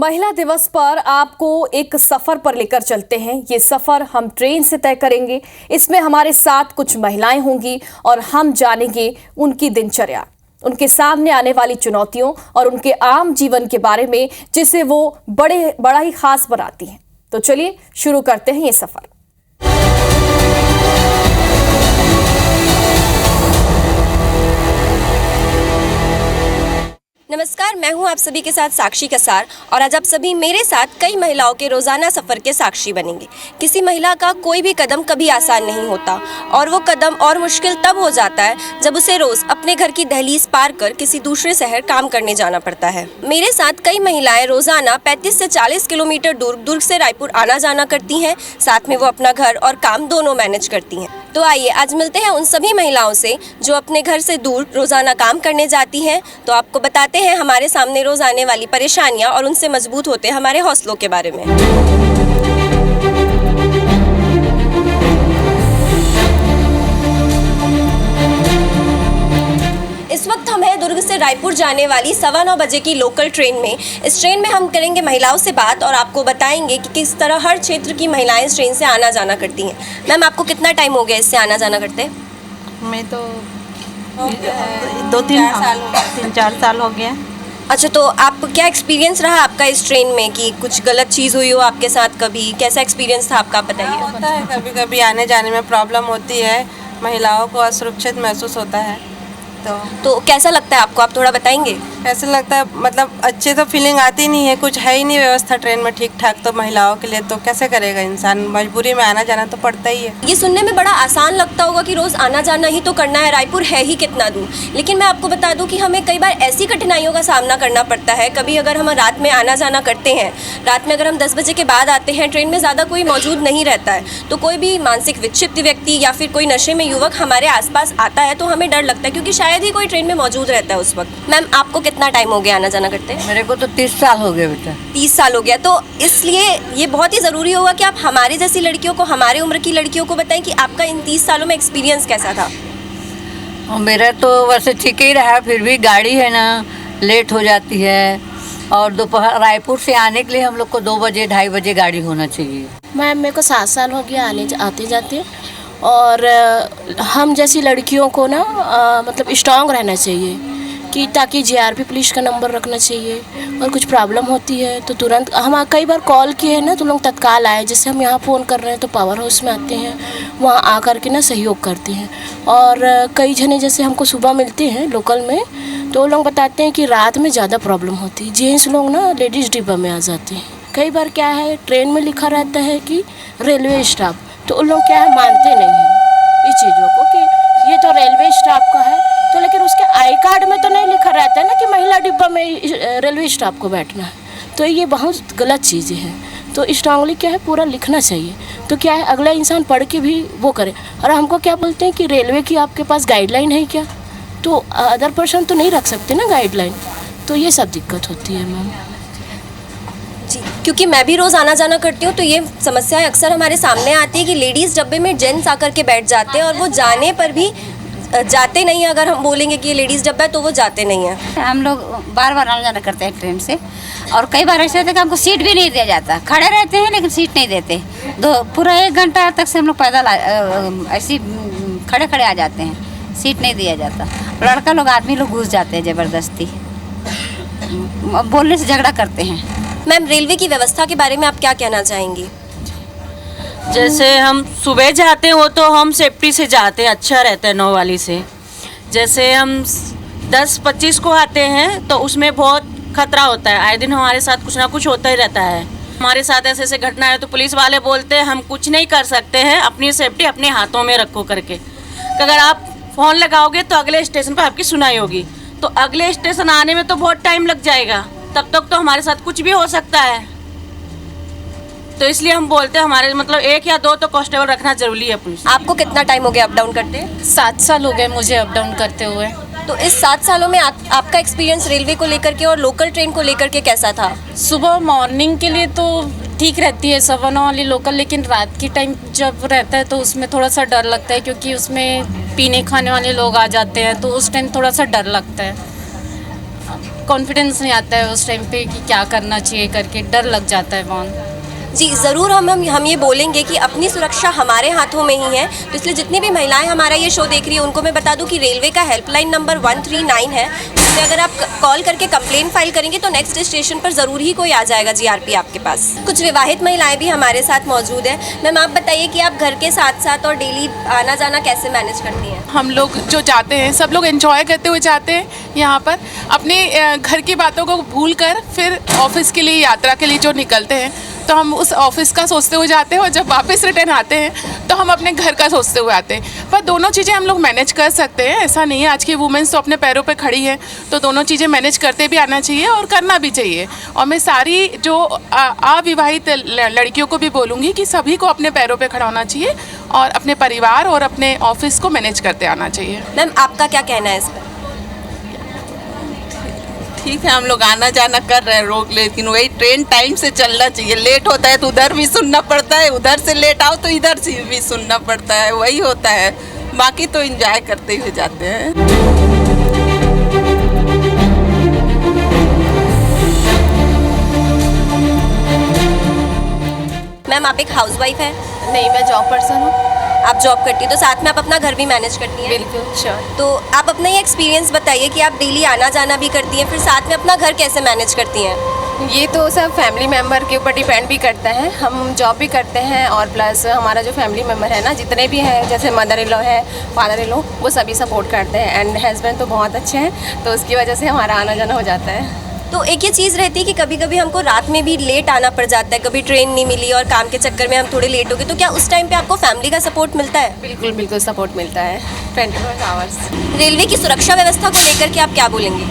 महिला दिवस पर आपको एक सफर पर लेकर चलते हैं। ये सफर हम ट्रेन से तय करेंगे। इसमें हमारे साथ कुछ महिलाएं होंगी और हम जानेंगे उनकी दिनचर्या, उनके सामने आने वाली चुनौतियों और उनके आम जीवन के बारे में, जिसे वो बड़ा ही खास बनाती हैं। तो चलिए शुरू करते हैं ये सफर। नमस्कार, मैं हूं आप सभी के साथ साक्षी कसार और आज आप सभी मेरे साथ कई महिलाओं के रोज़ाना सफ़र के साक्षी बनेंगे। किसी महिला का कोई भी कदम कभी आसान नहीं होता और वो कदम और मुश्किल तब हो जाता है जब उसे रोज़ अपने घर की दहलीज पार कर किसी दूसरे शहर काम करने जाना पड़ता है। मेरे साथ कई महिलाएं रोज़ाना 35 से 40 किलोमीटर दूर दुर्ग से रायपुर आना जाना करती हैं। साथ में वो अपना घर और काम दोनों मैनेज करती हैं। तो आइए आज मिलते हैं उन सभी महिलाओं से जो अपने घर से दूर रोज़ाना काम करने जाती हैं। तो आपको बताते हैं हमारे सामने रोज आने वाली परेशानियां और उनसे मजबूत होते हमारे हौसलों के बारे में। इस वक्त हम हैं दुर्ग से रायपुर जाने वाली 9:15 बजे की लोकल ट्रेन में। इस ट्रेन में हम करेंगे महिलाओं से बात और आपको बताएंगे कि किस तरह हर क्षेत्र की महिलाएं इस ट्रेन से आना जाना करती हैं। मैम, आपको कितना टाइम हो गया इससे आना जाना करते? मैं तो 3-4 साल हो गया। अच्छा, तो आप क्या एक्सपीरियंस रहा आपका इस ट्रेन में कि कुछ गलत चीज़ हुई हो आपके साथ कभी? कैसा एक्सपीरियंस था आपका, आप बताइए। होता है, कभी कभी आने जाने में प्रॉब्लम होती है, महिलाओं को असुरक्षित महसूस होता है। तो कैसा लगता है आपको, आप थोड़ा बताएंगे? कैसे लगता है, मतलब अच्छे तो फीलिंग आती नहीं है, कुछ है ही नहीं व्यवस्था ट्रेन में ठीक ठाक, तो महिलाओं के लिए तो कैसे करेगा इंसान, मजबूरी में आना जाना तो पड़ता ही है। ये सुनने में बड़ा आसान लगता होगा कि रोज़ आना जाना ही तो करना है, रायपुर है ही कितना दूर। लेकिन मैं आपको बता दूं कि हमें कई बार ऐसी कठिनाइयों का सामना करना पड़ता है। कभी अगर हम रात में आना जाना करते हैं, रात में अगर हम 10 बजे के बाद आते हैं, ट्रेन में ज़्यादा कोई मौजूद नहीं रहता है, तो कोई भी मानसिक विक्षिप्त व्यक्ति या फिर कोई नशे में युवक हमारे आसपास आता है तो हमें डर लगता है, क्योंकि शायद ही कोई ट्रेन में मौजूद रहता है उस वक्त। मैम, आपको कितना टाइम हो गया आना जाना करते हैं? मेरे को तो 30 साल हो गए बेटा। 30 साल हो गया, तो इसलिए ये बहुत ही ज़रूरी होगा कि आप हमारी जैसी लड़कियों को, हमारे उम्र की लड़कियों को बताएं कि आपका इन 30 सालों में एक्सपीरियंस कैसा था। मेरा तो वैसे ठीक ही रहा, फिर भी गाड़ी है ना लेट हो जाती है और दोपहर रायपुर से आने के लिए हम लोग को 2 बजे 2:30 बजे गाड़ी होना चाहिए। मैम, मेरे को 7 साल हो गया आते जाते, और हम जैसी लड़कियों को ना मतलब स्ट्रांग रहना चाहिए कि ताकि जीआरपी पुलिस का नंबर रखना चाहिए, और कुछ प्रॉब्लम होती है तो तुरंत हम कई बार कॉल किए हैं ना तो लोग तत्काल आए। जैसे हम यहाँ फ़ोन कर रहे हैं तो पावर हाउस में आते हैं, वहाँ आकर के ना सहयोग करते हैं। और कई जने जैसे हमको सुबह मिलते हैं लोकल में, तो लोग बताते हैं कि रात में ज़्यादा प्रॉब्लम होती है, जेंट्स लोग ना लेडीज़ डिब्बा में आ जाते हैं। कई बार क्या है, ट्रेन में लिखा रहता है कि रेलवे स्टाफ, तो उन लोग क्या है मानते नहीं हैं इस चीज़ों को कि ये तो रेलवे स्टाफ का है, तो लेकिन उसके आई कार्ड में तो नहीं लिखा रहता है ना कि महिला डिब्बा में रेलवे स्टाफ को बैठना है। तो ये बहुत गलत चीज़ें हैं। तो स्ट्रांगली क्या है पूरा लिखना चाहिए, तो क्या है अगला इंसान पढ़ के भी वो करे। और हमको क्या बोलते हैं कि रेलवे की आपके पास गाइडलाइन है क्या, तो अदर पर्सन तो नहीं रख सकते ना गाइडलाइन, तो ये सब दिक्कत होती है मैम जी। क्योंकि मैं भी रोज़ आना जाना करती हूँ तो ये समस्याएं अक्सर हमारे सामने आती है कि लेडीज़ डब्बे में जेंट्स आकर के बैठ जाते हैं और वो जाने पर भी जाते नहीं हैं। अगर हम बोलेंगे कि ये लेडीज़ डब्बा है तो वो जाते नहीं हैं। हम लोग बार बार आना जाना करते हैं ट्रेन से, और कई बार ऐसे होता है कि हमको सीट भी नहीं दिया जाता। खड़े रहते हैं लेकिन सीट नहीं देते। पूरा 1 घंटा तक से हम लोग पैदल ऐसे खड़े खड़े आ जाते हैं, सीट नहीं दिया जाता। लड़का लोग, आदमी लोग घुस जाते हैं ज़बरदस्ती, बोलने से झगड़ा करते हैं। मैम, रेलवे की व्यवस्था के बारे में आप क्या कहना चाहेंगी? जैसे हम सुबह जाते हैं वो तो हम सेफ्टी से जाते हैं, अच्छा रहता है 9 वाली से। जैसे हम 10-25 को आते हैं तो उसमें बहुत खतरा होता है, आए दिन हमारे साथ कुछ ना कुछ होता ही रहता है। हमारे साथ ऐसे ऐसे घटना है तो पुलिस वाले बोलते हैं हम कुछ नहीं कर सकते हैं, अपनी सेफ्टी अपने हाथों में रखो करके। अगर आप फ़ोन लगाओगे तो अगले स्टेशन पर आपकी सुनाई होगी, तो अगले स्टेशन आने में तो बहुत टाइम लग जाएगा, तब तक तो हमारे साथ कुछ भी हो सकता है। तो इसलिए हम बोलते हैं हमारे मतलब 1 या 2 तो कांस्टेबल रखना जरूरी है पुलिस। आपको कितना टाइम हो गया अप डाउन करते? 7 साल हो गए मुझे अप डाउन करते हुए। तो इस 7 सालों में आपका एक्सपीरियंस रेलवे को लेकर के और लोकल ट्रेन को लेकर के कैसा था? सुबह मॉर्निंग के लिए तो ठीक रहती है 9:15 वाली लोकल, लेकिन रात की टाइम जब रहता है तो उसमें थोड़ा सा डर लगता है, क्योंकि उसमें पीने खाने वाले लोग आ जाते हैं, तो उस टाइम थोड़ा सा डर लगता है। कॉन्फिडेंस नहीं आता है उस टाइम पे कि क्या करना चाहिए करके, डर लग जाता है बहुत। जी ज़रूर हम ये बोलेंगे कि अपनी सुरक्षा हमारे हाथों में ही है। तो इसलिए जितनी भी महिलाएं हमारा ये शो देख रही है उनको मैं बता दूं कि रेलवे का हेल्पलाइन नंबर 139 है, उसमें अगर आप कॉल करके कंप्लेन फाइल करेंगे तो नेक्स्ट स्टेशन पर ज़रूर ही कोई आ जाएगा जीआरपी आपके पास। कुछ विवाहित महिलाएं भी हमारे साथ मौजूद हैं। मैम आप बताइए कि आप घर के साथ साथ और डेली आना जाना कैसे मैनेज करती हैं? हम लोग जो जाते हैं सब लोग एंजॉय करते हुए जाते हैं यहाँ पर, अपने घर की बातों को भूल कर फिर ऑफिस के लिए यात्रा के लिए जो निकलते हैं तो हम उस ऑफिस का सोचते हुए जाते हैं और जब वापस रिटर्न आते हैं तो हम अपने घर का सोचते हुए आते हैं। पर दोनों चीज़ें हम लोग मैनेज कर सकते हैं, ऐसा नहीं है। आज की वुमेन्स तो अपने पैरों पे खड़ी है तो दोनों चीज़ें मैनेज करते भी आना चाहिए और करना भी चाहिए। और मैं सारी जो अविवाहित लड़कियों को भी बोलूँगी कि सभी को अपने पैरों पे खड़ा होना चाहिए और अपने परिवार और अपने ऑफिस को मैनेज करते आना चाहिए। मैम आपका क्या कहना है इस पर? ठीक है, हम लोग आना जाना कर रहे हैं रोक, लेकिन वही ट्रेन टाइम से चलना चाहिए। लेट होता है तो उधर भी सुनना पड़ता है, उधर से लेट आओ तो इधर से भी सुनना पड़ता है, वही होता है। बाकी तो एंजॉय करते हुए जाते हैं। मैम आप एक हाउसवाइफ है? नहीं, मैं जॉब पर्सन हूँ। आप जॉब करती है तो साथ में आप अपना घर भी मैनेज करती हैं? बिल्कुल श्योर। तो आप अपना ये एक्सपीरियंस बताइए कि आप डेली आना जाना भी करती हैं, फिर साथ में अपना घर कैसे मैनेज करती हैं? ये तो सब फैमिली मेम्बर के ऊपर डिपेंड भी करता है। हम जॉब भी करते हैं और प्लस हमारा जो फैमिली मेम्बर है ना, जितने भी हैं, जैसे मदर इन लॉ है, फादर इन लॉ, वो सभी सपोर्ट करते हैं एंड हस्बैंड तो बहुत अच्छे हैं, तो उसकी वजह से हमारा आना जाना हो जाता है। तो एक ये चीज़ रहती है कि कभी कभी हमको रात में भी लेट आना पड़ जाता है, कभी ट्रेन नहीं मिली और काम के चक्कर में हम थोड़े लेट हो गए, तो क्या उस टाइम पे आपको फैमिली का सपोर्ट मिलता है? बिल्कुल बिल्कुल सपोर्ट मिलता है 24 आवर्स। रेलवे की सुरक्षा व्यवस्था को लेकर के आप क्या बोलेंगे?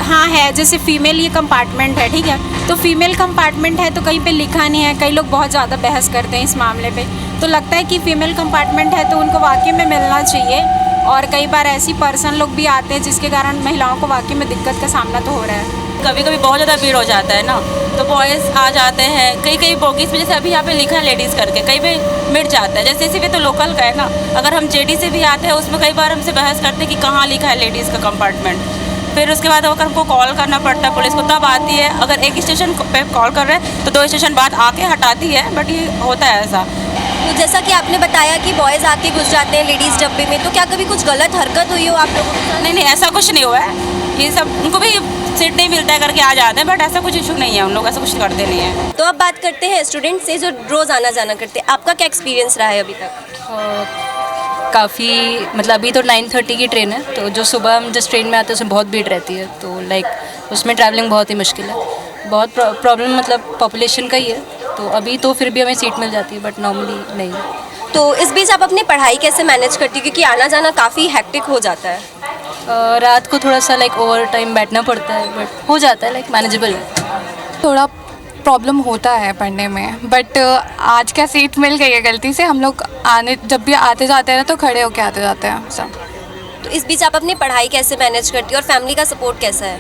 हाँ है, जैसे फीमेल ये कंपार्टमेंट है, ठीक है, तो फीमेल कंपार्टमेंट है तो कहीं पे लिखा नहीं है। कई लोग बहुत ज़्यादा बहस करते हैं इस मामले पे, तो लगता है कि फीमेल कंपार्टमेंट है तो उनको वाकई में मिलना चाहिए। और कई बार ऐसी पर्सन लोग भी आते हैं जिसके कारण महिलाओं को वाकई में दिक्कत का सामना तो हो रहा है। कभी कभी बहुत ज़्यादा भीड़ हो जाता है ना, तो बॉयज़ आ जाते हैं कई बोगीज में, जैसे अभी यहाँ पे लिखा है लेडीज़ करके, कई पे मिट जाता है। जैसे इसी पे तो लोकल का है ना, अगर हम जेडी से भी आते हैं उसमें कई बार हमसे बहस करते हैं कि कहाँ लिखा है लेडीज़ का कंपार्टमेंट। फिर उसके बाद अगर हमको कॉल करना पड़ता है पुलिस को, तब आती है। अगर एक स्टेशन पे कॉल कर रहे हैं तो 2 स्टेशन बाद आके हटाती है, बट ये होता है ऐसा। तो जैसा कि आपने बताया कि बॉयज़ आके घुस जाते हैं लेडीज़ डब्बे में, तो क्या कभी कुछ गलत हरकत हुई हो आप लोगों के साथ? नहीं, ऐसा कुछ नहीं हुआ है। ये सब उनको भी सीट नहीं मिलता है करके आ जाते हैं, बट ऐसा कुछ इशू नहीं है, उन लोग ऐसा कुछ करते नहीं है। तो अब बात करते हैं स्टूडेंट से जो रोज़ आना जाना करते हैं। आपका क्या एक्सपीरियंस रहा है अभी तक? काफ़ी मतलब अभी तो 9:30 की ट्रेन है, तो जो सुबह हम जिस ट्रेन में आते हैं उसमें बहुत भीड़ रहती है, तो लाइक उसमें ट्रैवलिंग बहुत ही मुश्किल है। बहुत प्रॉब्लम मतलब पॉपुलेशन का ही है, तो अभी तो फिर भी हमें सीट मिल जाती है, बट नॉर्मली नहीं। तो इस बीच आप अपनी पढ़ाई कैसे मैनेज करती, क्योंकि आना जाना काफ़ी हेक्टिक हो जाता है? रात को थोड़ा सा लाइक ओवर टाइम बैठना पड़ता है, बट हो जाता है, लाइक मैनेजेबल है। थोड़ा प्रॉब्लम होता है पढ़ने में, बट आज क्या सीट मिल गई है गलती से। हम लोग जब भी आते जाते हैं ना तो खड़े होके आते जाते हैं सब। तो इस बीच आप अपनी पढ़ाई कैसे मैनेज करती हो और फैमिली का सपोर्ट कैसा है?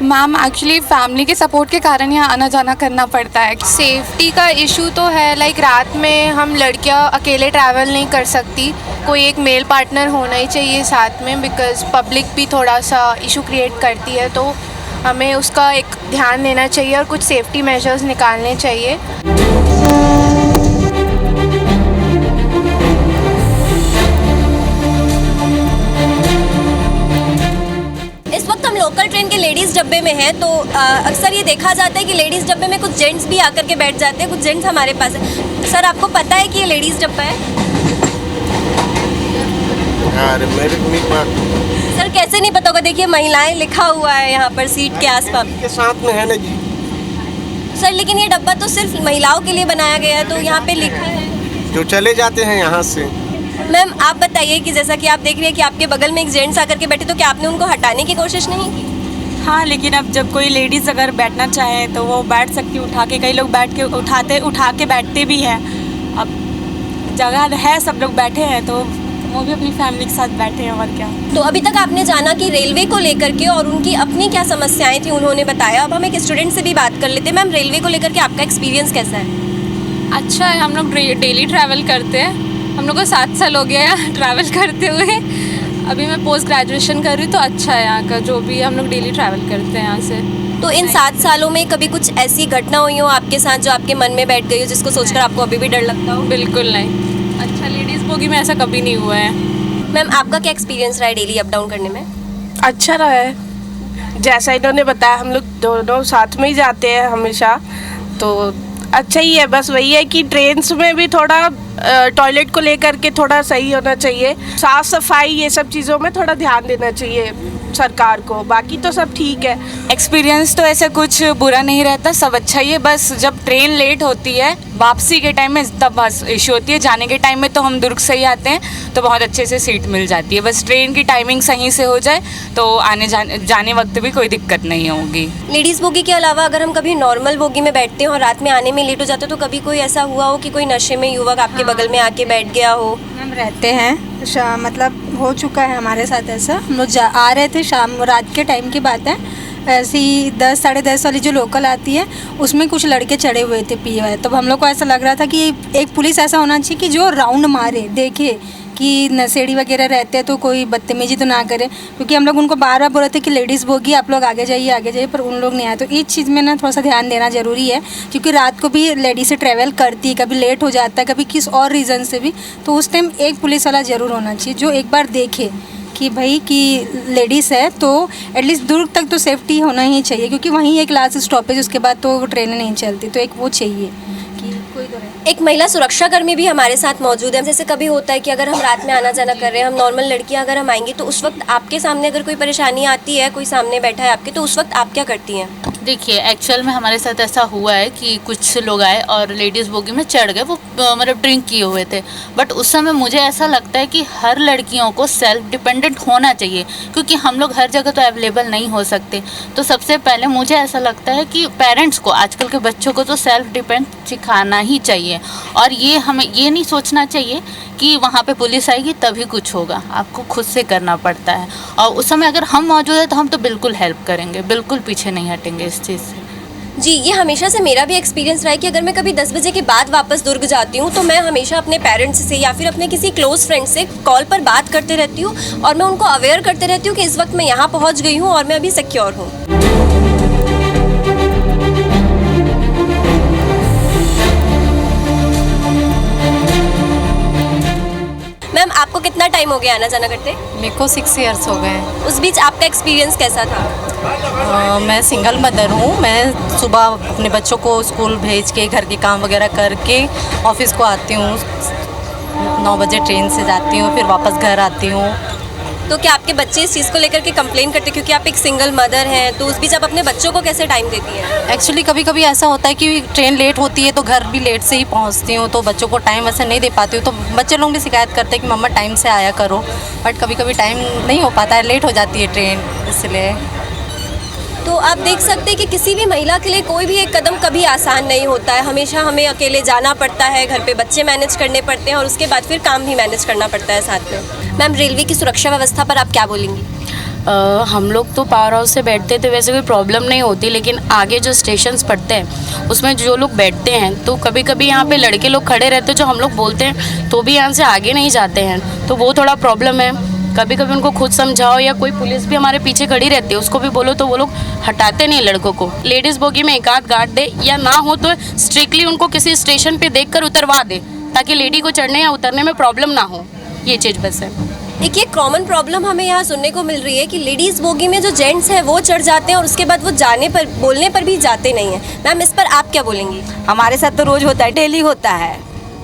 मैम एक्चुअली फैमिली के सपोर्ट के कारण यहाँ आना जाना करना पड़ता है। सेफ्टी का इशू तो है, लाइक रात में हम लड़कियाँ अकेले ट्रैवल नहीं कर सकती, कोई एक मेल पार्टनर होना ही चाहिए साथ में, बिकॉज़ पब्लिक भी थोड़ा सा इशू क्रिएट करती है, तो हमें उसका एक ध्यान देना चाहिए और कुछ सेफ्टी मेजर्स निकालने चाहिए। इस वक्त हम लोकल ट्रेन के लेडीज़ डब्बे में हैं, तो अक्सर ये देखा जाता है कि लेडीज़ डब्बे में कुछ जेंट्स भी आकर के बैठ जाते हैं, कुछ जेंट्स हमारे पास है। सर आपको पता है कि ये लेडीज़ डब्बा है? सर कैसे नहीं पता होगा, देखिए महिलाएं लिखा हुआ है यहाँ पर सीट के आसपास के साथ में है ना जी। सर लेकिन ये डब्बा तो सिर्फ महिलाओं के लिए बनाया गया है, तो यहाँ पे लिखा है जो चले जाते हैं यहाँ से। मैम आप बताइए कि जैसा कि आप देख रहे हैं कि आपके बगल में एक जेंट्स आकर के बैठे, तो क्या आपने उनको हटाने की कोशिश नहीं की? हाँ, लेकिन अब जब कोई लेडीज़ अगर बैठना चाहे तो वो बैठ सकती है उठा के। कई लोग बैठ के उठा के बैठते भी हैं। अब जगह है, सब लोग बैठे हैं तो वो भी अपनी फैमिली के साथ बैठे हैं, और क्या। तो अभी तक आपने जाना कि रेलवे को लेकर के और उनकी अपनी क्या समस्याएं थी उन्होंने बताया। अब हम एक स्टूडेंट से भी बात कर लेते हैं। मैम रेलवे को लेकर के आपका एक्सपीरियंस कैसा है? अच्छा है, हम लोग डेली ट्रैवल करते हैं, हम लोग को 7 साल हो गया ट्रैवल करते हुए। अभी मैं पोस्ट ग्रेजुएशन कर रही हूँ, तो अच्छा है यहाँ का, जो भी हम लोग डेली ट्रैवल करते हैं यहाँ से। तो इन 7 सालों में कभी कुछ ऐसी घटना हुई हो आपके साथ जो आपके मन में बैठ गई हो, जिसको सोचकर आपको अभी भी डर लगता हो? बिल्कुल नहीं, अच्छा लेडीज़ बोगी में ऐसा कभी नहीं हुआ है। मैम, आपका क्या एक्सपीरियंस रहा है डेली अप डाउन करने में? अच्छा रहा है, जैसा इन्होंने बताया हम लोग दोनों साथ में ही जाते हैं हमेशा, तो अच्छा ही है। बस वही है कि ट्रेन्स में भी थोड़ा टॉयलेट को लेकर के थोड़ा सही होना चाहिए, साफ़ सफाई ये सब चीज़ों में थोड़ा ध्यान देना चाहिए सरकार को, बाकी तो सब ठीक है। एक्सपीरियंस तो ऐसा कुछ बुरा नहीं रहता, सब अच्छा ही है। बस जब ट्रेन लेट होती है वापसी के टाइम में तब बस इशू होती है। जाने के टाइम में तो हम दुर्ग से ही आते हैं तो बहुत अच्छे से सीट मिल जाती है। बस ट्रेन की टाइमिंग सही से हो जाए तो आने जाने वक्त भी कोई दिक्कत नहीं होगी। लेडीज़ बोगी के अलावा अगर हम कभी नॉर्मल बोगी में बैठते हैं और रात में आने में लेट हो जाते हो, तो कभी कोई ऐसा हुआ हो कि कोई नशे में युवक आपके बगल में आके बैठ गया हो? हम रहते हैं, मतलब हो चुका है हमारे साथ ऐसा। हम लोग आ रहे थे रात के टाइम की बात है, ऐसी 10 साढ़े 10 वाली जो लोकल आती है उसमें कुछ लड़के चढ़े हुए थे पिए हुए। तब हम लोग को ऐसा लग रहा था कि एक पुलिस ऐसा होना चाहिए कि जो राउंड मारे, देखे कि नशेड़ी वगैरह रहते हैं तो कोई बदतमीजी तो ना करे, क्योंकि हम लोग उनको बार बार बोल रहे थे कि लेडीज़ बोगी आप लोग आगे जाइए, पर उन लोग नहीं आए। तो इस चीज़ में ना थोड़ा सा ध्यान देना ज़रूरी है, क्योंकि रात को भी लेडीज़ ट्रैवल करती है, कभी लेट हो जाता है, कभी किस और रीज़न से भी। तो उस टाइम एक पुलिस वाला ज़रूर होना चाहिए जो एक बार देखे कि भाई कि लेडीज़ है तो एटलीस्ट दुर्ग तक तो सेफ्टी होना ही चाहिए, क्योंकि वहीं एक लास्ट स्टॉपेज, उसके बाद तो ट्रेनें नहीं चलती, तो एक वो चाहिए कि कोई तो रहे। एक महिला सुरक्षा कर्मी भी हमारे साथ मौजूद है। जैसे कभी होता है कि अगर हम रात में आना जाना कर रहे हैं, हम नॉर्मल लड़कियां अगर हम आएंगी तो उस वक्त आपके सामने अगर कोई परेशानी आती है, कोई सामने बैठा है आपके, तो उस वक्त आप क्या करती हैं? देखिए, एक्चुअल में हमारे साथ ऐसा हुआ है कि कुछ लोग आए और लेडीज़ बोगी में चढ़ गए, वो मतलब ड्रिंक किए हुए थे। बट उस समय मुझे ऐसा लगता है कि हर लड़कियों को सेल्फ डिपेंडेंट होना चाहिए, क्योंकि हम लोग हर जगह तो अवेलेबल नहीं हो सकते। तो सबसे पहले मुझे ऐसा लगता है कि पेरेंट्स को, आजकल के बच्चों को तो सेल्फ डिपेंड सिखाना ही चाहिए, और ये हमें ये नहीं सोचना चाहिए कि वहाँ पे पुलिस आएगी तभी कुछ होगा। आपको खुद से करना पड़ता है, और उस समय अगर हम मौजूद हैं तो हम तो बिल्कुल हेल्प करेंगे, बिल्कुल पीछे नहीं हटेंगे इस चीज़ से। जी, ये हमेशा से मेरा भी एक्सपीरियंस रहा है कि अगर मैं कभी 10 बजे के बाद वापस दुर्ग जाती हूँ तो मैं हमेशा अपने पेरेंट्स से या फिर अपने किसी क्लोज फ्रेंड से कॉल पर बात करते रहती हूँ, और मैं उनको अवेयर करते रहती हूँ कि इस वक्त मैं यहाँ पहुँच गई हूँ और मैं अभी सिक्योर हूँ। मैम, आपको कितना टाइम हो गया आना जाना करते? मेरे को 6 इयर्स हो गए। उस बीच आपका एक्सपीरियंस कैसा था? मैं सिंगल मदर हूँ। मैं सुबह अपने बच्चों को स्कूल भेज के घर के काम वगैरह करके ऑफिस को आती हूँ, 9 बजे ट्रेन से जाती हूँ, फिर वापस घर आती हूँ। तो क्या आपके बच्चे इस चीज़ को लेकर के कंप्लेन करते, क्योंकि आप एक सिंगल मदर हैं, तो उस बीच आप अपने बच्चों को कैसे टाइम देती हैं? एक्चुअली कभी कभी ऐसा होता है कि ट्रेन लेट होती है तो घर भी लेट से ही पहुंचती हूँ, तो बच्चों को टाइम ऐसे नहीं दे पाती हूँ। तो बच्चे लोग भी शिकायत करते हैं कि मम्मा टाइम से आया करो, बट कभी कभी टाइम नहीं हो पाता है, लेट हो जाती है ट्रेन, इसलिए। तो आप देख सकते हैं कि किसी भी महिला के लिए कोई भी एक कदम कभी आसान नहीं होता है। हमेशा हमें अकेले जाना पड़ता है, घर पे बच्चे मैनेज करने पड़ते हैं और उसके बाद फिर काम भी मैनेज करना पड़ता है साथ में। मैम, रेलवे की सुरक्षा व्यवस्था पर आप क्या बोलेंगी? हम लोग तो पावर हाउस से बैठते थे, वैसे कोई प्रॉब्लम नहीं होती, लेकिन आगे जो स्टेशंस पड़ते हैं उसमें जो लोग बैठते हैं तो कभी कभी यहाँ पे लड़के लोग खड़े रहते हैं, जो हम लोग बोलते हैं तो भी यहाँ से आगे नहीं जाते हैं, तो वो थोड़ा प्रॉब्लम है। कभी कभी उनको खुद समझाओ, या कोई पुलिस भी हमारे पीछे खड़ी रहती है उसको भी बोलो तो वो लोग हटाते नहीं लड़कों को। लेडीज़ बोगी में एक आध गार्ड दे, या ना हो तो स्ट्रिक्टली उनको किसी स्टेशन पे देखकर उतरवा दे, ताकि लेडी को चढ़ने या उतरने में प्रॉब्लम ना हो। ये चीज़ बस है। एक ये कॉमन प्रॉब्लम हमें यहाँ सुनने को मिल रही है कि लेडीज़ बोगी में जो जेंट्स हैं वो चढ़ जाते हैं और उसके बाद वो जाने पर, बोलने पर भी जाते नहीं हैं। मैम, इस पर आप क्या बोलेंगी? हमारे साथ तो रोज़ होता है, डेली होता है,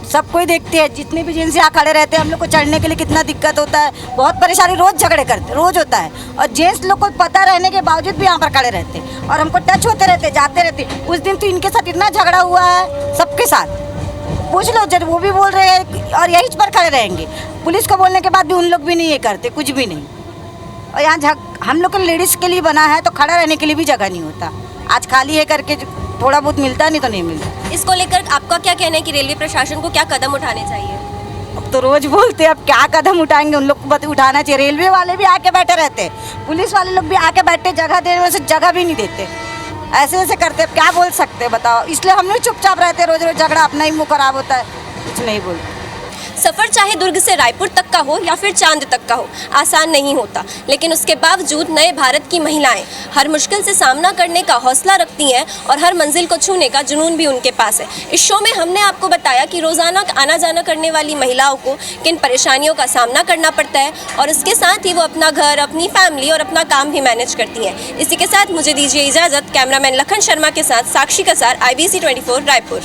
सब कोई देखते हैं, जितने भी जेंट्स यहाँ खड़े रहते हैं, हम लोग को चढ़ने के लिए कितना दिक्कत होता है, बहुत परेशानी, रोज़ झगड़े करते, रोज़ होता है। और जेंट्स लोग को पता रहने के बावजूद भी यहाँ पर खड़े रहते हैं और हमको टच होते रहते, जाते रहते। उस दिन तो इनके साथ इतना झगड़ा हुआ है, सबके साथ पूछ लो, जब वो भी बोल रहे हैं और यही पर खड़े रहेंगे। पुलिस को बोलने के बाद भी उन लोग भी नहीं ये करते, कुछ भी नहीं। और यहाँ हम लोग के लेडीज़ के लिए बना है तो खड़ा रहने के लिए भी जगह नहीं होता। आज खाली है करके थोड़ा बहुत मिलता, नहीं तो नहीं मिलता। इसको लेकर आपका क्या कहना है कि रेलवे प्रशासन को क्या कदम उठाने चाहिए? अब तो रोज़ बोलते हैं, अब क्या कदम उठाएंगे, उन लोग को उठाना चाहिए। रेलवे वाले भी आके बैठे रहते, पुलिस वाले लोग भी आके बैठे, जगह देने से जगह भी नहीं देते, ऐसे ऐसे करते। क्या बोल सकते हैं बताओ? इसलिए हम लोग चुपचाप रहते, रोज रोज झगड़ा, अपना ही मुँह खराब होता है, कुछ नहीं बोलते। सफ़र चाहे दुर्ग से रायपुर तक का हो या फिर चांद तक का हो, आसान नहीं होता, लेकिन उसके बावजूद नए भारत की महिलाएं हर मुश्किल से सामना करने का हौसला रखती हैं और हर मंजिल को छूने का जुनून भी उनके पास है। इस शो में हमने आपको बताया कि रोज़ाना आना जाना करने वाली महिलाओं को किन परेशानियों का सामना करना पड़ता है और इसके साथ ही वो अपना घर, अपनी फैमिली और अपना काम भी मैनेज करती हैं। इसी के साथ मुझे दीजिए इजाज़त। कैमरामैन लखन शर्मा के साथ साक्षी कसार, IBC 24 रायपुर।